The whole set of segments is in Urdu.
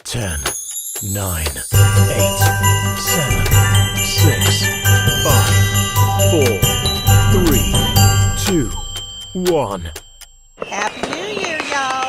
10, 9, 8, 7, 6, 5, 4, 3, 2, 1. Happy New Year, y'all.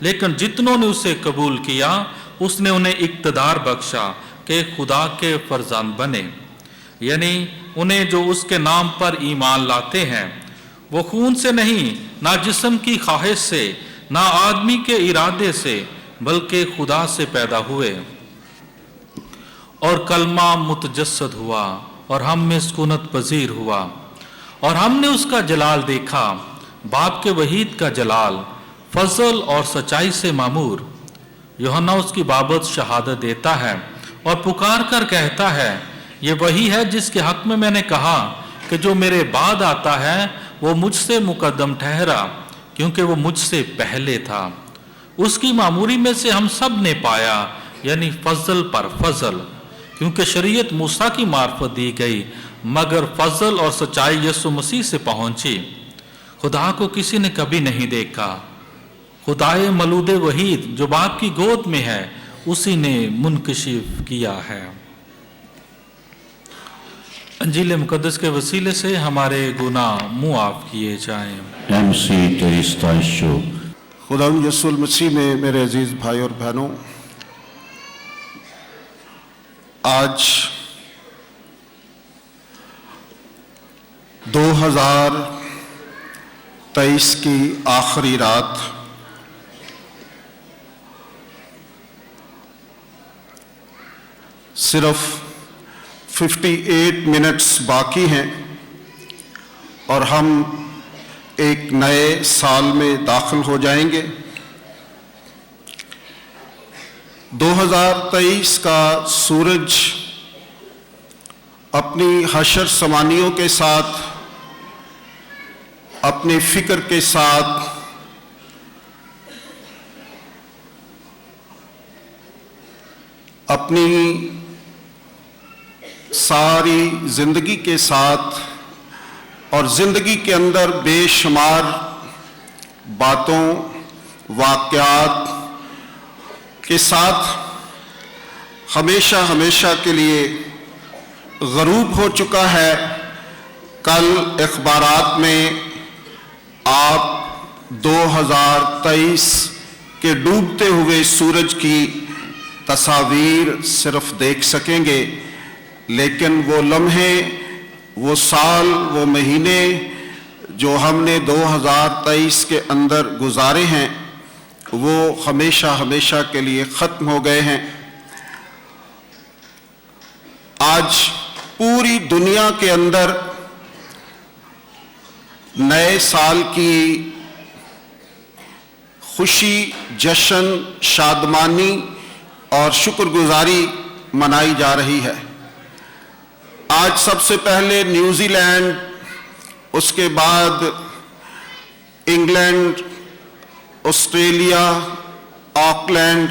لیکن جتنوں نے اسے قبول کیا اس نے انہیں اقتدار بخشا کہ خدا کے فرزند بنے، یعنی انہیں جو اس کے نام پر ایمان لاتے ہیں، وہ خون سے نہیں، نہ جسم کی خواہش سے، نہ آدمی کے ارادے سے، بلکہ خدا سے پیدا ہوئے۔ اور کلمہ متجسد ہوا اور ہم میں سکونت پذیر ہوا، اور ہم نے اس کا جلال دیکھا، باپ کے وحید کا جلال، فضل اور سچائی سے معمور۔ یوحنا اس کی بابت شہادت دیتا ہے اور پکار کر کہتا ہے، یہ وہی ہے جس کے حق میں نے کہا کہ جو میرے بعد آتا ہے وہ مجھ سے مقدم ٹھہرا، کیونکہ وہ مجھ سے پہلے تھا۔ اس کی معموری میں سے ہم سب نے پایا، یعنی فضل پر فضل، کیونکہ شریعت موسیٰ کی معرفت دی گئی، مگر فضل اور سچائی یسوع مسیح سے پہنچی۔ خدا کو کسی نے کبھی نہیں دیکھا، خدائے مولود وحید جو باپ کی گود میں ہے اسی نے منکشف کیا ہے۔ انجیل مقدس کے وسیلے سے ہمارے گناہ معاف کیے جائیں۔ اے مسیح تیری ستائش ہو۔ خدا یسوع المسیح میں میرے عزیز بھائی اور بہنوں، آج 2023 کی آخری رات، صرف 58 منٹس باقی ہیں اور ہم ایک نئے سال میں داخل ہو جائیں گے۔ 2023 کا سورج اپنی حشر سمانیوں کے ساتھ، اپنی فکر کے ساتھ، اپنی ساری زندگی کے ساتھ اور زندگی کے اندر بے شمار باتوں، واقعات کے ساتھ ہمیشہ ہمیشہ کے لیے غروب ہو چکا ہے۔ کل اخبارات میں آپ 2023 کے ڈوبتے ہوئے سورج کی تصاویر صرف دیکھ سکیں گے، لیکن وہ لمحے، وہ سال، وہ مہینے جو ہم نے 2023 کے اندر گزارے ہیں وہ ہمیشہ ہمیشہ کے لیے ختم ہو گئے ہیں۔ آج پوری دنیا کے اندر نئے سال کی خوشی، جشن، شادمانی اور شکر گزاری منائی جا رہی ہے۔ آج سب سے پہلے نیوزی لینڈ، اس کے بعد انگلینڈ، آسٹریلیا، آکلینڈ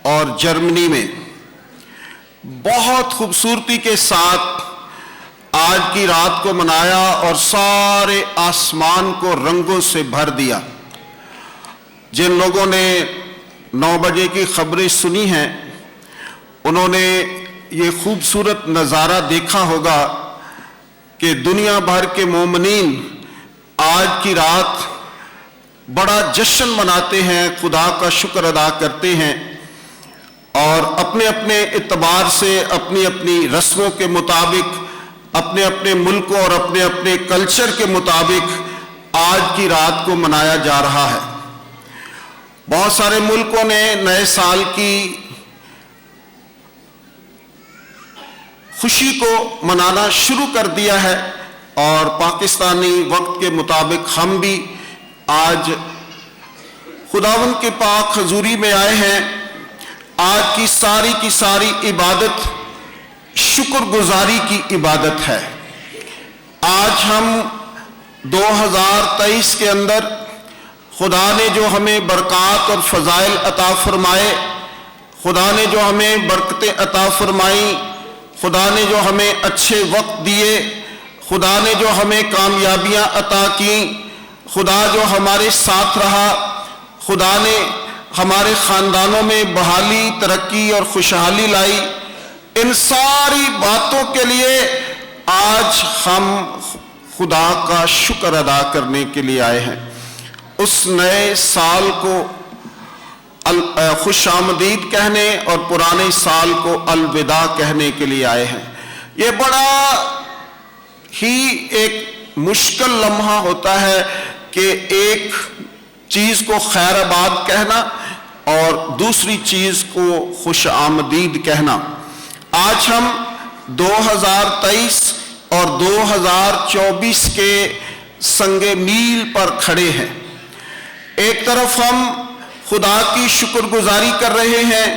اور جرمنی میں بہت خوبصورتی کے ساتھ آج کی رات کو منایا اور سارے آسمان کو رنگوں سے بھر دیا۔ جن لوگوں نے 9 بجے کی خبریں سنی ہیں انہوں نے یہ خوبصورت نظارہ دیکھا ہوگا کہ دنیا بھر کے مومنین آج کی رات بڑا جشن مناتے ہیں، خدا کا شکر ادا کرتے ہیں اور اپنے اپنے اعتبار سے، اپنی اپنی رسموں کے مطابق، اپنے اپنے ملکوں اور اپنے اپنے کلچر کے مطابق آج کی رات کو منایا جا رہا ہے۔ بہت سارے ملکوں نے نئے سال کی خوشی کو منانا شروع کر دیا ہے اور پاکستانی وقت کے مطابق ہم بھی آج خداوند کے پاک حضوری میں آئے ہیں۔ آج کی ساری عبادت شکر گزاری کی عبادت ہے۔ آج ہم 2023 کے اندر خدا نے جو ہمیں برکات اور فضائل عطا فرمائے، خدا نے جو ہمیں برکتیں عطا فرمائیں، خدا نے جو ہمیں اچھے وقت دیے، خدا نے جو ہمیں کامیابیاں عطا کیں، خدا جو ہمارے ساتھ رہا، خدا نے ہمارے خاندانوں میں بحالی، ترقی اور خوشحالی لائی، ان ساری باتوں کے لیے آج ہم خدا کا شکر ادا کرنے کے لیے آئے ہیں۔ اس نئے سال کو خوش آمدید کہنے اور پرانے سال کو الوداع کہنے کے لیے آئے ہیں۔ یہ بڑا ہی ایک مشکل لمحہ ہوتا ہے کہ ایک چیز کو خیر آباد کہنا اور دوسری چیز کو خوش آمدید کہنا۔ آج ہم 2023 اور 2024 کے سنگ میل پر کھڑے ہیں۔ ایک طرف ہم خدا کی شکر گزاری کر رہے ہیں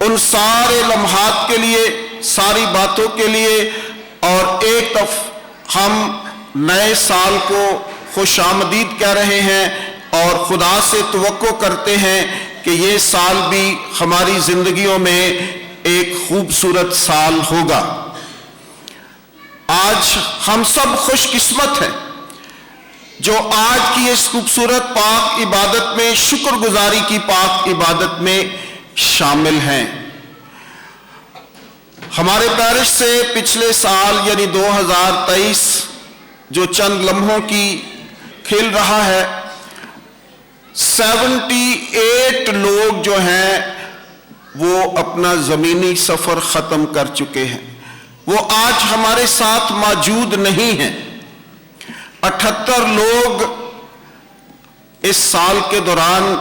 ان سارے لمحات کے لیے، ساری باتوں کے لیے، اور ایک طرف ہم نئے سال کو خوش آمدید کہہ رہے ہیں اور خدا سے توقع کرتے ہیں کہ یہ سال بھی ہماری زندگیوں میں ایک خوبصورت سال ہوگا۔ آج ہم سب خوش قسمت ہیں جو آج کی اس خوبصورت پاک عبادت میں، شکر گزاری کی پاک عبادت میں شامل ہیں۔ ہمارے پیرش سے پچھلے سال یعنی 2023 جو چند لمحوں کی کھل رہا ہے، 78 لوگ جو ہیں وہ اپنا زمینی سفر ختم کر چکے ہیں، وہ آج ہمارے ساتھ موجود نہیں ہیں۔ 78 لوگ اس سال کے دوران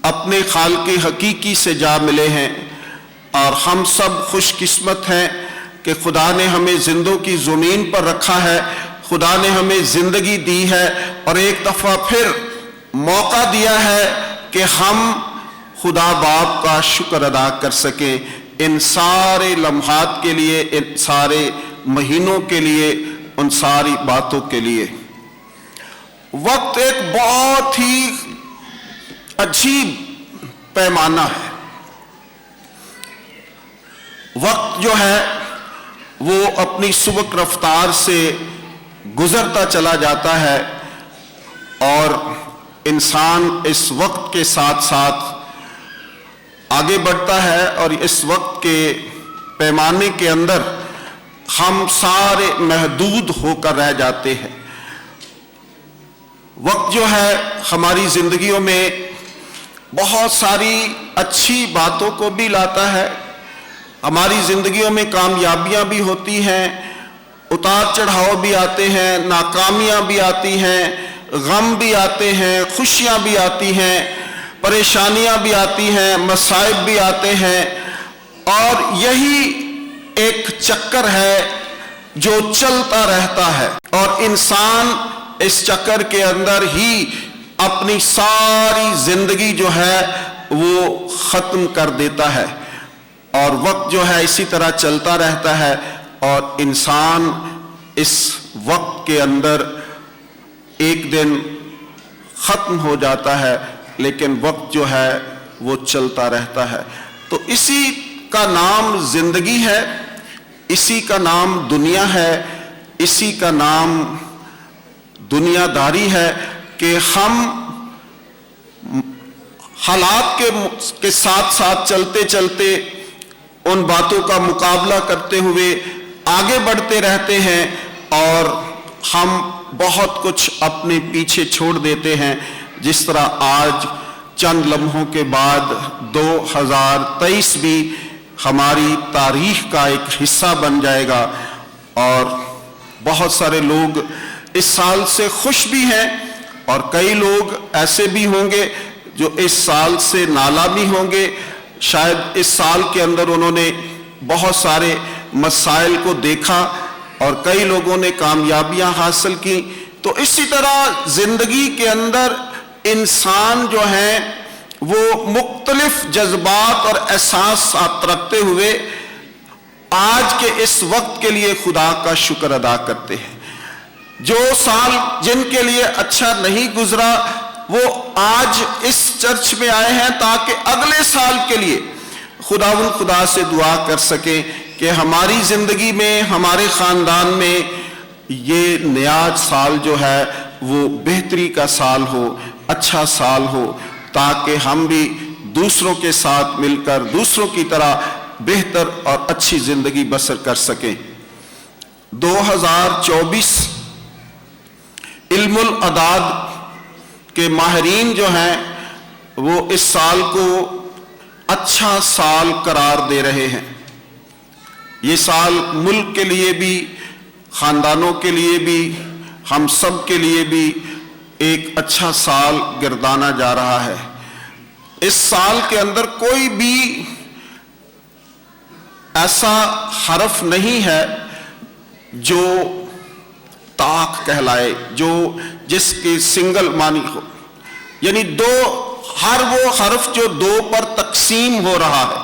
اپنے خالق حقیقی سے جا ملے ہیں، اور ہم سب خوش قسمت ہیں کہ خدا نے ہمیں زندوں کی زمین پر رکھا ہے، خدا نے ہمیں زندگی دی ہے، اور ایک دفعہ پھر موقع دیا ہے کہ ہم خدا باپ کا شکر ادا کر سکیں ان سارے لمحات کے لیے، ان سارے مہینوں کے لیے، ان ساری باتوں کے لیے۔ وقت ایک بہت ہی عجیب پیمانہ ہے۔ وقت جو ہے وہ اپنی سبک رفتار سے گزرتا چلا جاتا ہے، اور انسان اس وقت کے ساتھ ساتھ آگے بڑھتا ہے، اور اس وقت کے پیمانے کے اندر ہم سارے محدود ہو کر رہ جاتے ہیں۔ وقت جو ہے ہماری زندگیوں میں بہت ساری اچھی باتوں کو بھی لاتا ہے، ہماری زندگیوں میں کامیابیاں بھی ہوتی ہیں، اتار چڑھاؤ بھی آتے ہیں، ناکامیاں بھی آتی ہیں، غم بھی آتے ہیں، خوشیاں بھی آتی ہیں، پریشانیاں بھی آتی ہیں، مصائب بھی آتے ہیں، اور یہی ایک چکر ہے جو چلتا رہتا ہے، اور انسان اس چکر کے اندر ہی اپنی ساری زندگی جو ہے وہ ختم کر دیتا ہے، اور وقت جو ہے اسی طرح چلتا رہتا ہے، اور انسان اس وقت کے اندر ایک دن ختم ہو جاتا ہے، لیکن وقت جو ہے وہ چلتا رہتا ہے۔ تو اسی کا نام زندگی ہے، اسی کا نام دنیا ہے، اسی کا نام دنیا داری ہے کہ ہم حالات کے ساتھ ساتھ چلتے چلتے ان باتوں کا مقابلہ کرتے ہوئے آگے بڑھتے رہتے ہیں، اور ہم بہت کچھ اپنے پیچھے چھوڑ دیتے ہیں، جس طرح آج چند لمحوں کے بعد 2023 بھی ہماری تاریخ کا ایک حصہ بن جائے گا، اور بہت سارے لوگ اس سال سے خوش بھی ہیں، اور کئی لوگ ایسے بھی ہوں گے جو اس سال سے نالا بھی ہوں گے۔ شاید اس سال کے اندر انہوں نے بہت سارے مسائل کو دیکھا، اور کئی لوگوں نے کامیابیاں حاصل کی۔ تو اسی طرح زندگی کے اندر انسان جو ہیں وہ مختلف جذبات اور احساسات رکھتے ہوئے آج کے اس وقت کے لیے خدا کا شکر ادا کرتے ہیں۔ جو سال جن کے لیے اچھا نہیں گزرا وہ آج اس چرچ میں آئے ہیں تاکہ اگلے سال کے لیے خدا سے دعا کر سکیں کہ ہماری زندگی میں، ہمارے خاندان میں یہ نیا سال جو ہے وہ بہتری کا سال ہو، اچھا سال ہو، تاکہ ہم بھی دوسروں کے ساتھ مل کر دوسروں کی طرح بہتر اور اچھی زندگی بسر کر سکیں۔ 2024 علم الاعداد کے ماہرین جو ہیں وہ اس سال کو اچھا سال قرار دے رہے ہیں۔ یہ سال ملک کے لیے بھی، خاندانوں کے لیے بھی، ہم سب کے لیے بھی ایک اچھا سال گردانا جا رہا ہے۔ اس سال کے اندر کوئی بھی ایسا حرف نہیں ہے جو طاق کہلائے، جس کی سنگل معنی ہو، یعنی ہر وہ حرف جو دو پر تقسیم ہو رہا ہے،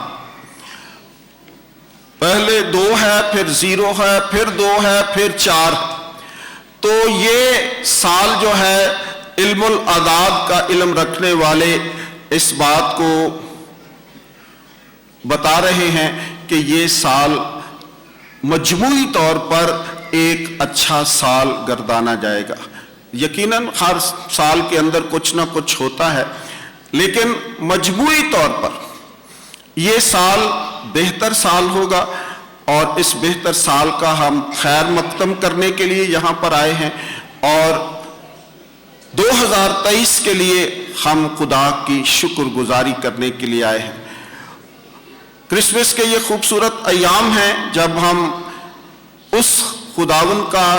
پہلے 2 ہے، پھر 0 ہے، پھر 2 ہے، پھر 4۔ تو یہ سال جو ہے علم الاعداد کا علم رکھنے والے اس بات کو بتا رہے ہیں کہ یہ سال مجموعی طور پر ایک اچھا سال گردانا جائے گا۔ یقیناً ہر سال کے اندر کچھ نہ کچھ ہوتا ہے، لیکن مجموعی طور پر یہ سال بہتر سال ہوگا، اور اس بہتر سال کا ہم خیر مقدم کرنے کے لیے یہاں پر آئے ہیں، اور 2023 کے لیے ہم خدا کی شکر گزاری کرنے کے لیے آئے ہیں۔ کرسمس کے یہ خوبصورت ایام ہیں جب ہم اس خداوند کا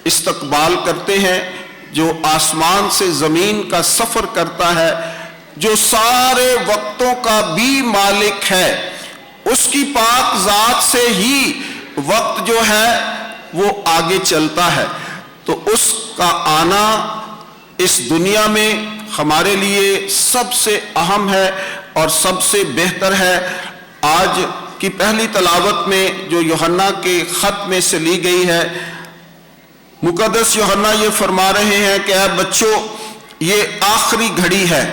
استقبال کرتے ہیں جو آسمان سے زمین کا سفر کرتا ہے، جو سارے وقتوں کا بھی مالک ہے۔ اس کی پاک ذات سے ہی وقت جو ہے وہ آگے چلتا ہے۔ تو اس کا آنا اس دنیا میں ہمارے لیے سب سے اہم ہے اور سب سے بہتر ہے۔ آج کی پہلی تلاوت میں جو یوحنا کے خط میں سے لی گئی ہے، مقدس یوحنا یہ فرما رہے ہیں کہ اے بچوں، یہ آخری گھڑی ہے۔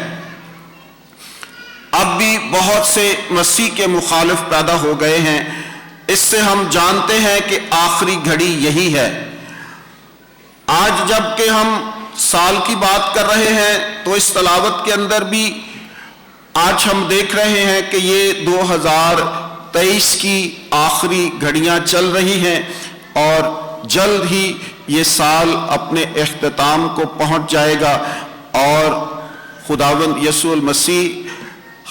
اب بھی بہت سے مسیح کے مخالف پیدا ہو گئے ہیں، اس سے ہم جانتے ہیں کہ آخری گھڑی یہی ہے۔ آج جب کہ ہم سال کی بات کر رہے ہیں تو اس تلاوت کے اندر بھی آج ہم دیکھ رہے ہیں کہ یہ 2023 کی آخری گھڑیاں چل رہی ہیں، اور جلد ہی یہ سال اپنے اختتام کو پہنچ جائے گا، اور خداوند یسوع المسیح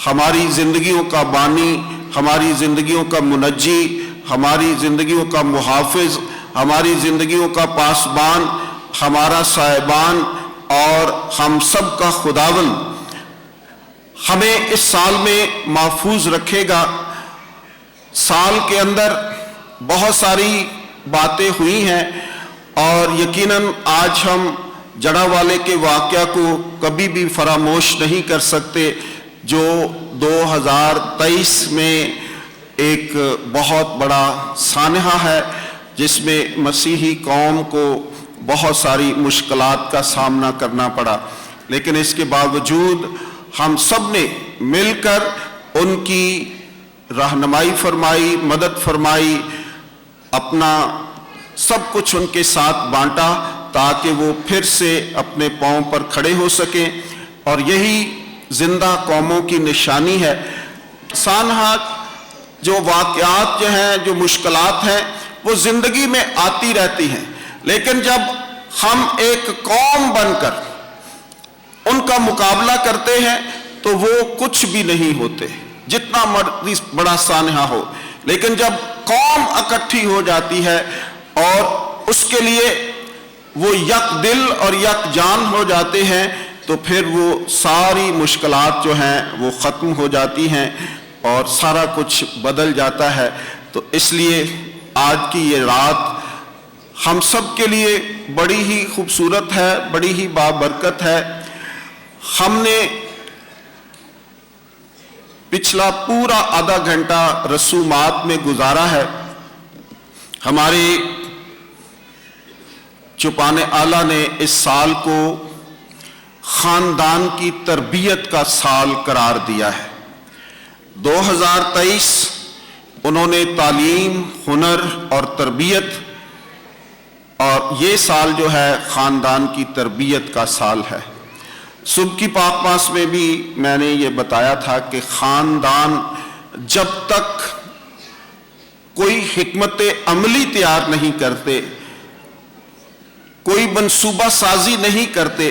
ہماری زندگیوں کا بانی، ہماری زندگیوں کا منجی، ہماری زندگیوں کا محافظ، ہماری زندگیوں کا پاسبان، ہمارا صاحبان اور ہم سب کا خداوند ہمیں اس سال میں محفوظ رکھے گا۔ سال کے اندر بہت ساری باتیں ہوئی ہیں، اور یقیناً آج ہم جڑا والے کے واقعہ کو کبھی بھی فراموش نہیں کر سکتے، جو 2023 میں ایک بہت بڑا سانحہ ہے، جس میں مسیحی قوم کو بہت ساری مشکلات کا سامنا کرنا پڑا، لیکن اس کے باوجود ہم سب نے مل کر ان کی رہنمائی فرمائی، مدد فرمائی، اپنا سب کچھ ان کے ساتھ بانٹا تاکہ وہ پھر سے اپنے پاؤں پر کھڑے ہو سکیں، اور یہی زندہ قوموں کی نشانی ہے۔ سانحہ جو واقعات جو ہیں، جو مشکلات ہیں، وہ زندگی میں آتی رہتی ہیں، لیکن جب ہم ایک قوم بن کر ان کا مقابلہ کرتے ہیں تو وہ کچھ بھی نہیں ہوتے، جتنا مرضی بڑا سانحہ ہو۔ لیکن جب قوم اکٹھی ہو جاتی ہے اور اس کے لیے وہ یک دل اور یک جان ہو جاتے ہیں، تو پھر وہ ساری مشکلات جو ہیں وہ ختم ہو جاتی ہیں اور سارا کچھ بدل جاتا ہے۔ تو اس لیے آج کی یہ رات ہم سب کے لیے بڑی ہی خوبصورت ہے، بڑی ہی بابرکت ہے۔ ہم نے پچھلا پورا آدھا گھنٹہ رسومات میں گزارا ہے۔ ہمارے چوپانے اعلیٰ نے اس سال کو خاندان کی تربیت کا سال قرار دیا ہے۔ 2023 انہوں نے تعلیم، ہنر اور تربیت، اور یہ سال جو ہے خاندان کی تربیت کا سال ہے۔ صبح کی پاک ماس میں بھی میں نے یہ بتایا تھا کہ خاندان جب تک کوئی حکمت عملی تیار نہیں کرتے، کوئی منصوبہ سازی نہیں کرتے،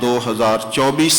2024